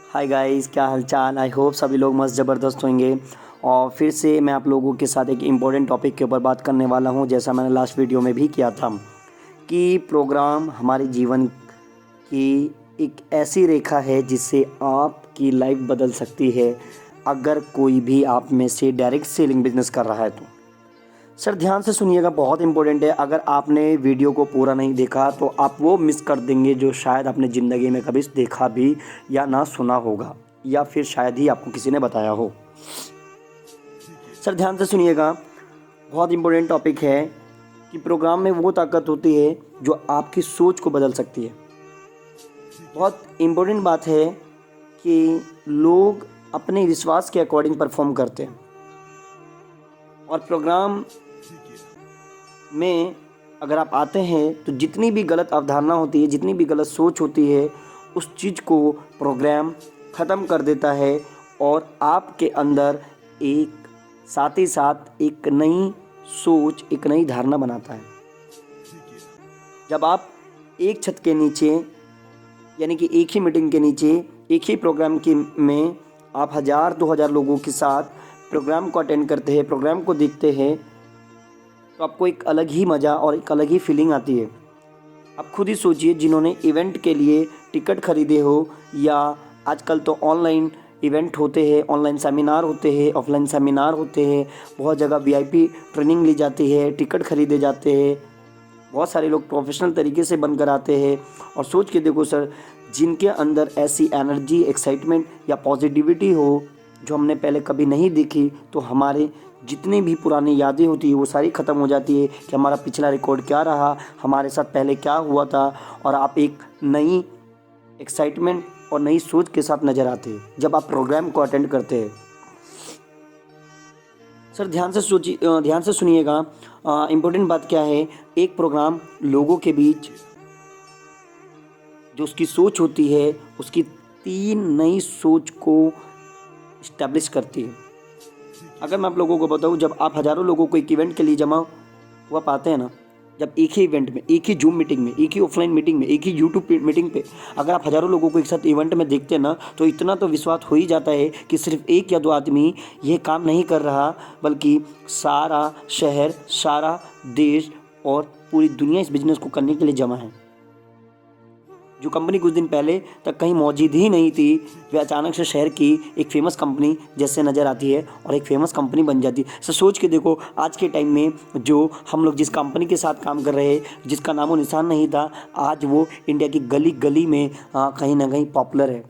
Hi guys, क्या हालचाल। I hope सभी लोग मस्त ज़बरदस्त होंगे। और फिर से मैं आप लोगों के साथ एक इम्पोर्टेंट टॉपिक के ऊपर बात करने वाला हूं, जैसा मैंने लास्ट वीडियो में भी किया था कि प्रोग्राम हमारे जीवन की एक ऐसी रेखा है जिससे आपकी लाइफ बदल सकती है अगर कोई भी आप में से डायरेक्ट सेलिंग बिजनेस कर रहा है तो। सर ध्यान से सुनिएगा, बहुत इंपॉर्टेंट है। अगर आपने वीडियो को पूरा नहीं देखा तो आप वो मिस कर देंगे जो शायद आपने ज़िंदगी में कभी देखा भी या ना सुना होगा, या फिर शायद ही आपको किसी ने बताया हो। सर ध्यान से सुनिएगा, बहुत इंपॉर्टेंट टॉपिक है कि प्रोग्राम में वो ताकत होती है जो आपकी सोच को बदल सकती है। बहुत इम्पोर्टेंट बात है कि लोग अपने विश्वास के अकॉर्डिंग परफॉर्म करते हैं, और प्रोग्राम में अगर आप आते हैं तो जितनी भी गलत अवधारणा होती है, जितनी भी गलत सोच होती है, उस चीज़ को प्रोग्राम ख़त्म कर देता है और आपके अंदर एक साथ ही साथ एक नई सोच, एक नई धारणा बनाता है। जब आप एक छत के नीचे, यानी कि एक ही मीटिंग के नीचे, एक ही प्रोग्राम के में आप 1000-2000 लोगों के साथ प्रोग्राम को अटेंड करते हैं, प्रोग्राम को देखते हैं, तो आपको एक अलग ही मज़ा और एक अलग ही फीलिंग आती है। आप खुद ही सोचिए, जिन्होंने इवेंट के लिए टिकट खरीदे हो, या आजकल तो ऑनलाइन इवेंट होते हैं, ऑनलाइन सेमिनार होते हैं, ऑफलाइन सेमिनार होते हैं, बहुत जगह वीआईपी ट्रेनिंग ली जाती है, टिकट खरीदे जाते हैं, बहुत सारे लोग प्रोफेशनल तरीके से बनकर आते हैं। और सोच के देखो सर, जिनके अंदर ऐसी एनर्जी, एक्साइटमेंट या पॉजिटिविटी हो जो हमने पहले कभी नहीं देखी, तो हमारे जितनी भी पुरानी यादें होती है वो सारी ख़त्म हो जाती है कि हमारा पिछला रिकॉर्ड क्या रहा, हमारे साथ पहले क्या हुआ था, और आप एक नई एक्साइटमेंट और नई सोच के साथ नज़र आते हैं जब आप प्रोग्राम को अटेंड करते हैं। सर ध्यान से सुनिएगा, इम्पोर्टेंट बात क्या है। एक प्रोग्राम लोगों के बीच जो उसकी सोच होती है, उसकी 3 नई सोच को इस्टेब्लिश करती है। अगर मैं आप लोगों को बताऊं, जब आप हज़ारों लोगों को एक इवेंट के लिए जमा हुआ पाते हैं ना, जब एक ही इवेंट में, एक ही जूम मीटिंग में, एक ही ऑफलाइन मीटिंग में, एक ही यूट्यूब मीटिंग पे अगर आप हज़ारों लोगों को एक साथ इवेंट में देखते हैं ना, तो इतना तो विश्वास हो ही जाता है कि सिर्फ एक या दो आदमी ये काम नहीं कर रहा, बल्कि सारा शहर, सारा देश और पूरी दुनिया इस बिज़नेस को करने के लिए जमा है। जो कंपनी कुछ दिन पहले तक कहीं मौजूद ही नहीं थी, वे अचानक से शहर की एक फेमस कंपनी जैसे नज़र आती है और एक फेमस कंपनी बन जाती है। सो सोच के देखो, आज के टाइम में जो हम लोग जिस कंपनी के साथ काम कर रहे हैं, जिसका नामो निशान नहीं था, आज वो इंडिया की गली गली में कहीं ना कहीं पॉपुलर है।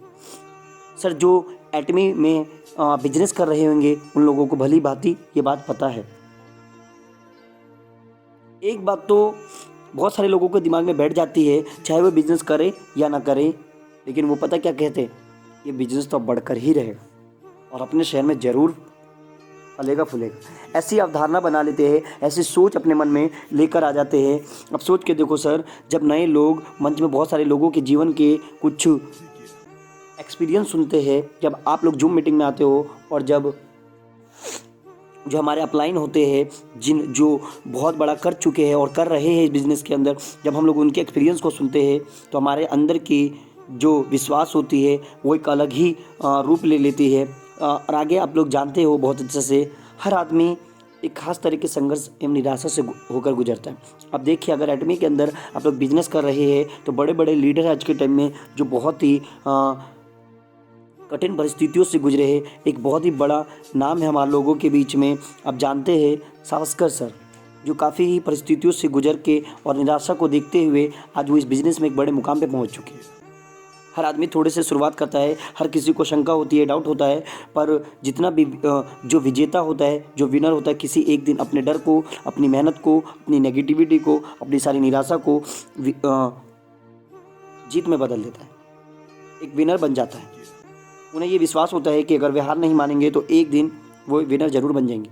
सर जो एटमी में बिजनेस कर रहे होंगे उन लोगों को भली भांति ये बात पता है। एक बात तो बहुत सारे लोगों के दिमाग में बैठ जाती है, चाहे वो बिज़नेस करे या ना करे, लेकिन वो पता क्या कहते हैं, ये बिज़नेस तो बढ़कर ही रहेगा और अपने शहर में ज़रूर फलेगा फूलेगा। ऐसी अवधारणा बना लेते हैं, ऐसी सोच अपने मन में लेकर आ जाते हैं। अब सोच के देखो सर, जब नए लोग मंच में बहुत सारे लोगों के जीवन के कुछ एक्सपीरियंस सुनते हैं, जब आप लोग जूम मीटिंग में आते हो, और जब जो हमारे अपलाइन होते हैं, जो बहुत बड़ा कर चुके हैं और कर रहे हैं इस बिज़नेस के अंदर, जब हम लोग उनके एक्सपीरियंस को सुनते हैं, तो हमारे अंदर की जो विश्वास होती है वो एक अलग ही रूप ले लेती है। और आगे आप लोग जानते हो बहुत अच्छे से, हर आदमी एक खास तरह के संघर्ष एवं निराशा से होकर गुजरता है। अब देखिए, अगर एटमी के अंदर आप लोग बिज़नेस कर रहे हैं, तो बड़े बड़े लीडर आज के टाइम में जो बहुत ही कठिन परिस्थितियों से गुजरे हैं, एक बहुत ही बड़ा नाम है हमारे लोगों के बीच में। आप जानते हैं सावस्कर सर, जो काफ़ी ही परिस्थितियों से गुजर के और निराशा को देखते हुए आज वो इस बिज़नेस में एक बड़े मुकाम पे पहुंच चुके हैं। हर आदमी थोड़े से शुरुआत करता है, हर किसी को शंका होती है, डाउट होता है, पर जितना भी जो विजेता होता है, जो विनर होता है, किसी एक दिन अपने डर को, अपनी मेहनत को, अपनी नेगेटिविटी को, अपनी सारी निराशा को जीत में बदल देता है, एक विनर बन जाता है। उन्हें ये विश्वास होता है कि अगर वे हार नहीं मानेंगे तो एक दिन वो विनर जरूर बन जाएंगे।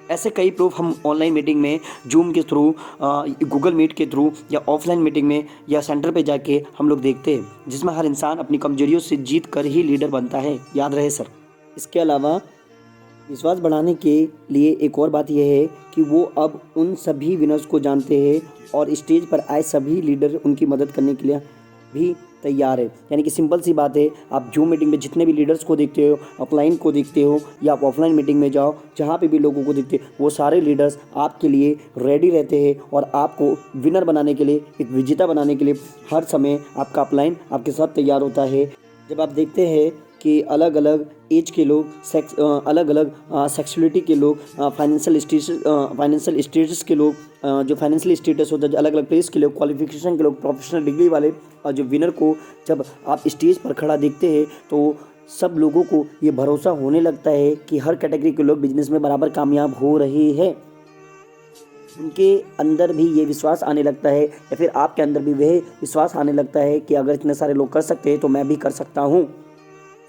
ऐसे कई प्रूफ हम ऑनलाइन मीटिंग में, जूम के थ्रू, गूगल मीट के थ्रू, या ऑफलाइन मीटिंग में या सेंटर पे जाके हम लोग देखते हैं, जिसमें हर इंसान अपनी कमजोरियों से जीत कर ही लीडर बनता है, याद रहे सर। इसके अलावा विश्वास बढ़ाने के लिए एक और बात यह है कि वो अब उन सभी विनर्स को जानते हैं और स्टेज पर आए सभी लीडर उनकी मदद करने के लिए भी तैयार है। यानी कि सिंपल सी बात है, आप जूम मीटिंग में जितने भी लीडर्स को देखते हो, अपलाइन को देखते हो या आप ऑफलाइन मीटिंग में जाओ, जहाँ पे भी लोगों को देखते हो, वो सारे लीडर्स आपके लिए रेडी रहते हैं और आपको विनर बनाने के लिए, एक विजेता बनाने के लिए हर समय आपका अपलाइन आपके साथ तैयार होता है। जब आप देखते हैं कि अलग अलग एज के लोग, अलग अलग सेक्सुअलिटी के लोग, फाइनेंशियल स्टेटस के लोग, जो फाइनेंशियल स्टेटस होता है, अलग अलग प्लेस के लोग, क्वालिफिकेशन के लोग, प्रोफेशनल डिग्री वाले, और जो विनर को जब आप स्टेज पर खड़ा देखते हैं तो सब लोगों को ये भरोसा होने लगता है कि हर कैटेगरी के लोग बिजनेस में बराबर कामयाब हो रहे हैं। उनके अंदर भी ये विश्वास आने लगता है या फिर आपके अंदर भी वह विश्वास आने लगता है कि अगर इतने सारे लोग कर सकते हैं तो मैं भी कर सकता हूँ।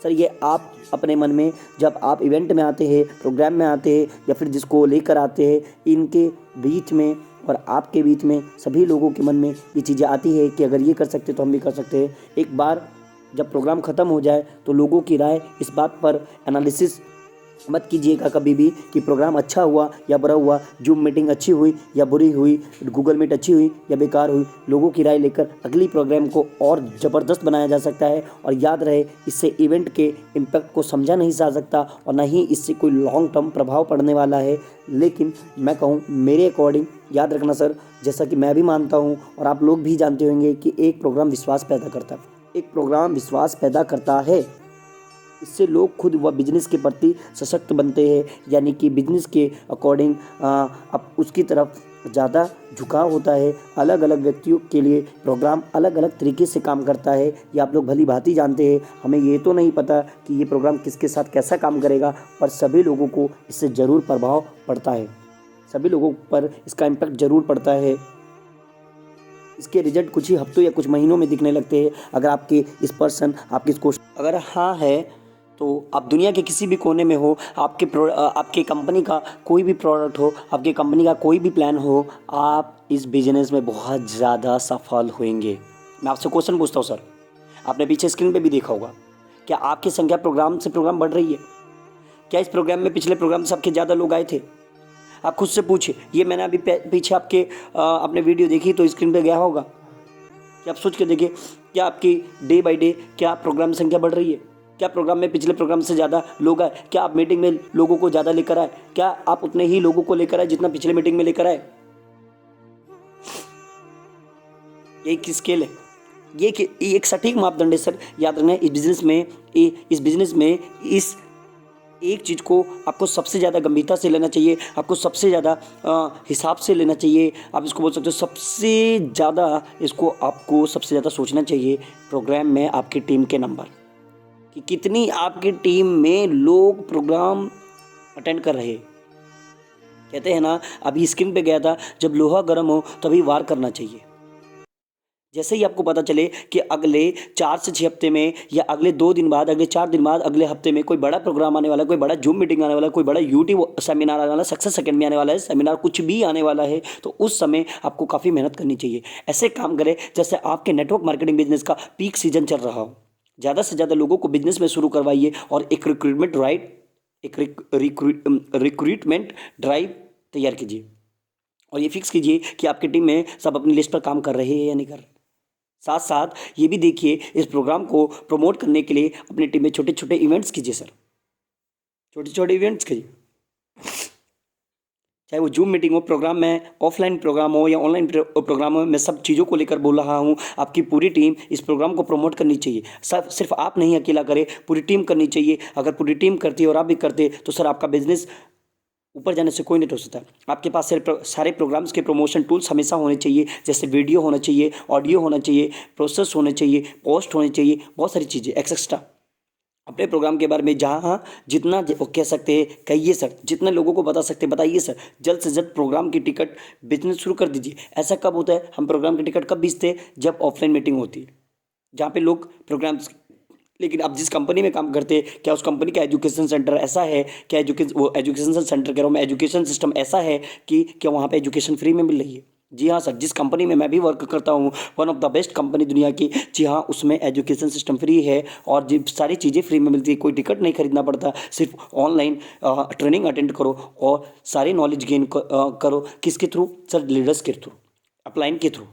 सर, ये आप अपने मन में जब आप इवेंट में आते हैं, प्रोग्राम में आते हैं या फिर जिसको लेकर आते हैं, इनके बीच में और आपके बीच में सभी लोगों के मन में ये चीज़ें आती है कि अगर ये कर सकते तो हम भी कर सकते हैं। एक बार जब प्रोग्राम ख़त्म हो जाए तो लोगों की राय इस बात पर एनालिसिस मत कीजिएगा कभी भी कि प्रोग्राम अच्छा हुआ या बुरा हुआ, जूम मीटिंग अच्छी हुई या बुरी हुई, गूगल मीट अच्छी हुई या बेकार हुई। लोगों की राय लेकर अगली प्रोग्राम को और ज़बरदस्त बनाया जा सकता है। और याद रहे, इससे इवेंट के इम्पैक्ट को समझा नहीं जा सकता और ना ही इससे कोई लॉन्ग टर्म प्रभाव पड़ने वाला है। लेकिन मैं कहूँ मेरे अकॉर्डिंग, याद रखना सर, जैसा कि मैं भी मानता हूँ और आप लोग भी जानते होंगे कि एक प्रोग्राम विश्वास पैदा करता है, एक प्रोग्राम विश्वास पैदा करता है। इससे लोग खुद व बिजनेस के प्रति सशक्त बनते हैं, यानी कि बिजनेस के अकॉर्डिंग अब उसकी तरफ ज़्यादा झुकाव होता है। अलग अलग व्यक्तियों के लिए प्रोग्राम अलग अलग तरीके से काम करता है, ये आप लोग भली भांति जानते हैं। हमें ये तो नहीं पता कि ये प्रोग्राम किसके साथ कैसा काम करेगा, पर सभी लोगों को इससे ज़रूर प्रभाव पड़ता है, सभी लोगों पर इसका इम्पैक्ट ज़रूर पड़ता है। इसके रिजल्ट कुछ ही हफ्तों या कुछ महीनों में दिखने लगते हैं। अगर आपके इस पर्सन, आपकी इस कोर्स अगर हाँ है तो आप दुनिया के किसी भी कोने में हो, आपके कंपनी का कोई भी प्रोडक्ट हो, आपकी कंपनी का कोई भी प्लान हो, आप इस बिजनेस में बहुत ज़्यादा सफल होंगे। मैं आपसे क्वेश्चन पूछता हूँ सर, आपने पीछे स्क्रीन पे भी देखा होगा, क्या आपकी संख्या प्रोग्राम से प्रोग्राम बढ़ रही है? क्या इस प्रोग्राम में पिछले प्रोग्राम से आपके ज़्यादा लोग आए थे? आप खुद से पूछिए। ये मैंने अभी पीछे आपने वीडियो देखी तो स्क्रीन पे गया होगा कि आप सोच के देखिए, क्या आपकी डे बाय डे क्या प्रोग्राम संख्या बढ़ रही है? क्या प्रोग्राम में पिछले प्रोग्राम से ज़्यादा लोग आए? क्या आप मीटिंग में लोगों को ज़्यादा लेकर आए? क्या आप उतने ही लोगों को लेकर आए जितना पिछले मीटिंग में लेकर आए? यही की स्केल है, ये एक सटीक मापदंड है सर। याद रखना, इस बिजनेस में इस एक चीज़ को आपको सबसे ज़्यादा गंभीरता से लेना चाहिए, आपको सबसे ज़्यादा हिसाब से लेना चाहिए। आप इसको बोल सकते हो सबसे ज़्यादा, इसको आपको सबसे ज़्यादा सोचना चाहिए प्रोग्राम में आपकी टीम के नंबर, कि कितनी आपकी टीम में लोग प्रोग्राम अटेंड कर रहे। कहते हैं ना, अभी स्क्रीन पे गया था, जब लोहा गर्म हो तभी वार करना चाहिए। जैसे ही आपको पता चले कि अगले 4 से 6 हफ्ते में या अगले 2 दिन बाद, अगले 4 दिन बाद, अगले हफ्ते में कोई बड़ा प्रोग्राम आने वाला है, कोई बड़ा जूम मीटिंग आने वाला है, कोई बड़ा यूट्यूब सेमिनार आने वाला है, सक्सेस अकेडमी आने वाला है, सेमिनार कुछ भी आने वाला है, तो उस समय आपको काफ़ी मेहनत करनी चाहिए। ऐसे काम करें जैसे आपके नेटवर्क मार्केटिंग बिजनेस का पीक सीजन चल रहा हो। ज़्यादा से ज़्यादा लोगों को बिजनेस में शुरू करवाइए और एक रिक्रूटमेंट ड्राइव तैयार कीजिए और ये फिक्स कीजिए कि आपकी टीम में सब अपनी लिस्ट पर काम कर रहे हैं या नहीं कर रहे। साथ साथ ये भी देखिए, इस प्रोग्राम को प्रमोट करने के लिए अपनी टीम में छोटे छोटे इवेंट्स कीजिए सर, छोटे छोटे इवेंट्स कीजिए। चाहे वो जूम मीटिंग हो, प्रोग्राम में ऑफलाइन प्रोग्राम हो या ऑनलाइन प्रोग्राम हो, मैं सब चीज़ों को लेकर बोल रहा हूँ। आपकी पूरी टीम इस प्रोग्राम को प्रमोट करनी चाहिए। सिर्फ आप नहीं अकेला करें, पूरी टीम करनी चाहिए। अगर पूरी टीम करती है और आप भी करते तो सर आपका बिजनेस ऊपर जाने से कोई नहीं रोक सकता। आपके पास सारे प्रोग्राम्स के प्रमोशन टूल्स हमेशा होने चाहिए, जैसे वीडियो होना चाहिए, ऑडियो होना चाहिए, प्रोसेस होने चाहिए, पोस्ट होने चाहिए, बहुत सारी चीज़ें एक्सेट्रा। अपने प्रोग्राम के बारे में जहाँ जितना कह सकते हैं कहिए सर, जितने लोगों को बता सकते हैं बताइए सर। जल्द से जल्द प्रोग्राम की टिकट बिजनेस शुरू कर दीजिए। ऐसा कब होता है, हम प्रोग्राम की टिकट कब बेचते हैं? जब ऑफलाइन मीटिंग होती है, जहाँ पे लोग प्रोग्राम्स। लेकिन आप जिस कंपनी में काम करते हैं, क्या उस कंपनी का एजुकेशन सेंटर ऐसा है, क्या एजुकेशन सेंटर कह रहा हूँ मैं, एजुकेशन सिस्टम ऐसा है कि क्या वहाँ पे एजुकेशन फ्री में मिल रही है? जी हाँ सर, जिस कंपनी में मैं भी वर्क करता हूँ, one of the best company दुनिया की, जी हाँ, उसमें एजुकेशन सिस्टम फ्री है और जी सारी चीज़ें फ्री में मिलती है। कोई टिकट नहीं खरीदना पड़ता, सिर्फ ऑनलाइन ट्रेनिंग अटेंड करो और सारी नॉलेज गेन करो। किसके थ्रू सर? लीडर्स के थ्रू, अपलाइन के थ्रू।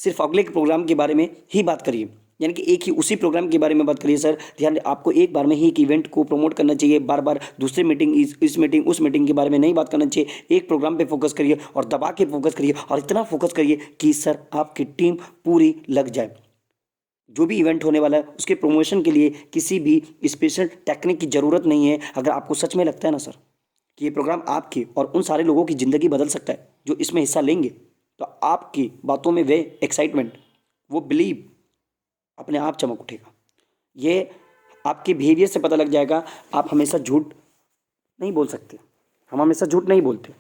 सिर्फ अगले के प्रोग्राम के बारे में ही बात करिए, यानी कि एक ही उसी प्रोग्राम के बारे में बात करिए। सर ध्यान आपको एक बार में ही एक इवेंट को प्रमोट करना चाहिए, बार बार दूसरी मीटिंग इस मीटिंग उस मीटिंग के बारे में नहीं बात करना चाहिए। एक प्रोग्राम पे फोकस करिए और दबा के फोकस करिए और इतना फोकस करिए कि सर आपकी टीम पूरी लग जाए। जो भी इवेंट होने वाला है उसके प्रमोशन के लिए किसी भी स्पेशल टेक्निक की ज़रूरत नहीं है। अगर आपको सच में लगता है ना सर कि ये प्रोग्राम आपकी और उन सारे लोगों की ज़िंदगी बदल सकता है जो इसमें हिस्सा लेंगे, तो आपकी बातों में वे एक्साइटमेंट, वो बिलीव अपने आप चमक उठेगा। ये आपके बिहेवियर से पता लग जाएगा। आप हमेशा झूठ नहीं बोल सकते, हम हमेशा झूठ नहीं बोलते।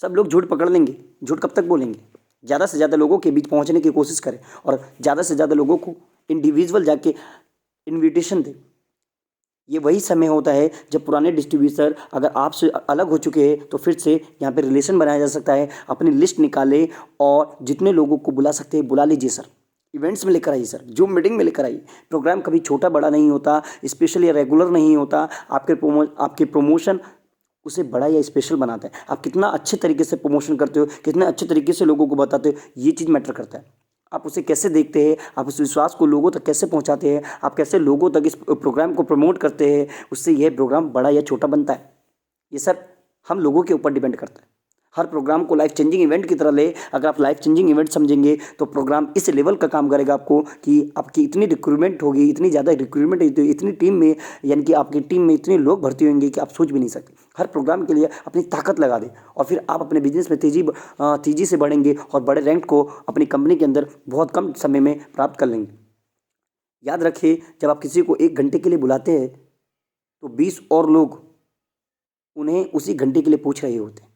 सब लोग झूठ पकड़ लेंगे, झूठ कब तक बोलेंगे? ज़्यादा से ज़्यादा लोगों के बीच पहुंचने की कोशिश करें और ज़्यादा से ज़्यादा लोगों को इंडिविजुअल जाके इनविटेशन दें। ये वही समय होता है जब पुराने डिस्ट्रीब्यूटर अगर आपसे अलग हो चुके हैं तो फिर से यहाँ पे रिलेशन बनाया जा सकता है। अपनी लिस्ट निकालें और जितने लोगों को बुला सकते हैं बुला लीजिए सर। इवेंट्स में लेकर आइए सर, जूम मीटिंग में लेकर आइए। प्रोग्राम कभी छोटा बड़ा नहीं होता, स्पेशल या रेगुलर नहीं होता। आपके प्रमोशन उसे बड़ा या स्पेशल बनाता है। आप कितना अच्छे तरीके से प्रमोशन करते हो, कितने अच्छे तरीके से लोगों को बताते हो, ये चीज़ मैटर करता है। आप उसे कैसे देखते हैं, आप उस विश्वास को लोगों तक कैसे पहुंचाते हैं, आप कैसे लोगों तक इस प्रोग्राम को प्रमोट करते हैं, उससे यह प्रोग्राम बड़ा या छोटा बनता है। ये सर हम लोगों के ऊपर डिपेंड करता है। हर प्रोग्राम को लाइफ चेंजिंग इवेंट की तरह ले। अगर आप लाइफ चेंजिंग इवेंट समझेंगे तो प्रोग्राम इस लेवल का काम करेगा आपको कि आपकी इतनी रिक्रूटमेंट होगी, इतनी ज़्यादा रिक्रूटमेंट होगी, इतनी टीम में, यानी कि आपकी टीम में इतने लोग भर्ती होंगे कि आप सोच भी नहीं सकते। हर प्रोग्राम के लिए अपनी ताकत लगा दें और फिर आप अपने बिजनेस में तेज़ी से बढ़ेंगे और बड़े रैंक को अपनी कंपनी के अंदर बहुत कम समय में प्राप्त कर लेंगे। याद रखिए, जब आप किसी को 1 घंटे के लिए बुलाते हैं तो 20 और लोग उन्हें उसी घंटे के लिए पूछ रहे होते हैं।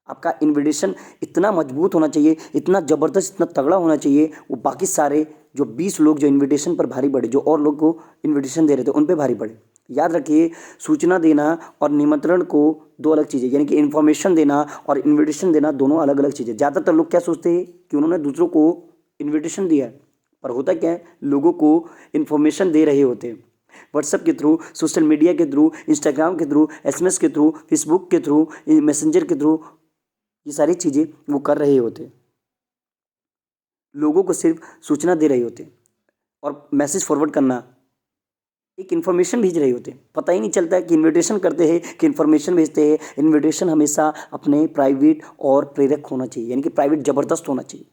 आपका इन्विटेशन इतना मजबूत होना चाहिए, इतना ज़बरदस्त, इतना तगड़ा होना चाहिए, वो बाकी सारे जो 20 लोग जो इन्विटेशन पर भारी पड़े, जो और लोग को इन्विटेशन दे रहे थे उन पे भारी पड़े। याद रखिए, सूचना देना और निमंत्रण को 2 अलग चीज़ें, यानी कि इन्फॉर्मेशन देना और इन्विटेशन देना दोनों अलग अलग चीज़ें। ज़्यादातर लोग क्या सोचते हैं कि उन्होंने दूसरों को इन्विटेशन दिया है, पर होता क्या है, लोगों को इन्फॉर्मेशन दे रहे होते हैं। व्हाट्सएप के थ्रू, सोशल मीडिया के थ्रू, इंस्टाग्राम के थ्रू, SMS के थ्रू, फेसबुक के थ्रू, मैसेंजर के थ्रू, ये सारी चीज़ें वो कर रहे होते। लोगों को सिर्फ सूचना दे रहे होते और मैसेज फॉरवर्ड करना, एक इन्फॉर्मेशन भेज रहे होते। पता ही नहीं चलता है कि इन्विटेशन करते हैं कि इन्फॉर्मेशन भेजते हैं। इन्विटेशन हमेशा अपने प्राइवेट और प्रेरक होना चाहिए, यानी कि प्राइवेट ज़बरदस्त होना चाहिए।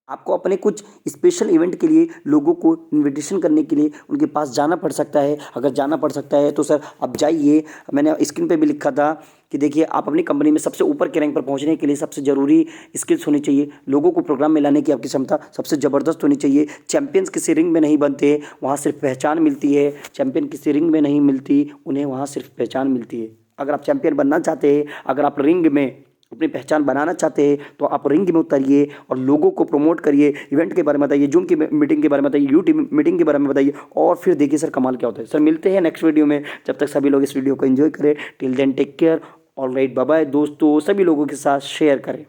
आपको अपने कुछ स्पेशल इवेंट के लिए लोगों को इनविटेशन करने के लिए उनके पास जाना पड़ सकता है। अगर जाना पड़ सकता है तो सर आप जाइए। मैंने स्क्रीन पे भी लिखा था कि देखिए, आप अपनी कंपनी में सबसे ऊपर के रैंक पर पहुंचने के लिए सबसे ज़रूरी स्किल्स होनी चाहिए। लोगों को प्रोग्राम में लाने की आपकी क्षमता सबसे ज़बरदस्त होनी चाहिए। चैंपियंस किसी रिंग में नहीं बनते, वहाँ सिर्फ पहचान मिलती है। चैंपियन किसी रिंग में नहीं मिलती, उन्हें वहाँ सिर्फ पहचान मिलती है। अगर आप चैंपियन बनना चाहते हैं, अगर आप रिंग में अपनी पहचान बनाना चाहते हैं, तो आप रिंग में उतरिए और लोगों को प्रमोट करिए। इवेंट के बारे में बताइए, जूम की मीटिंग के बारे में बताइए, यूट्यूब मीटिंग के बारे में बताइए और फिर देखिए सर कमाल क्या होता है। सर मिलते हैं नेक्स्ट वीडियो में। जब तक सभी लोग इस वीडियो को एंजॉय करें, till then take care. Alright, bye bye दोस्तों, सभी लोगों के साथ शेयर करें।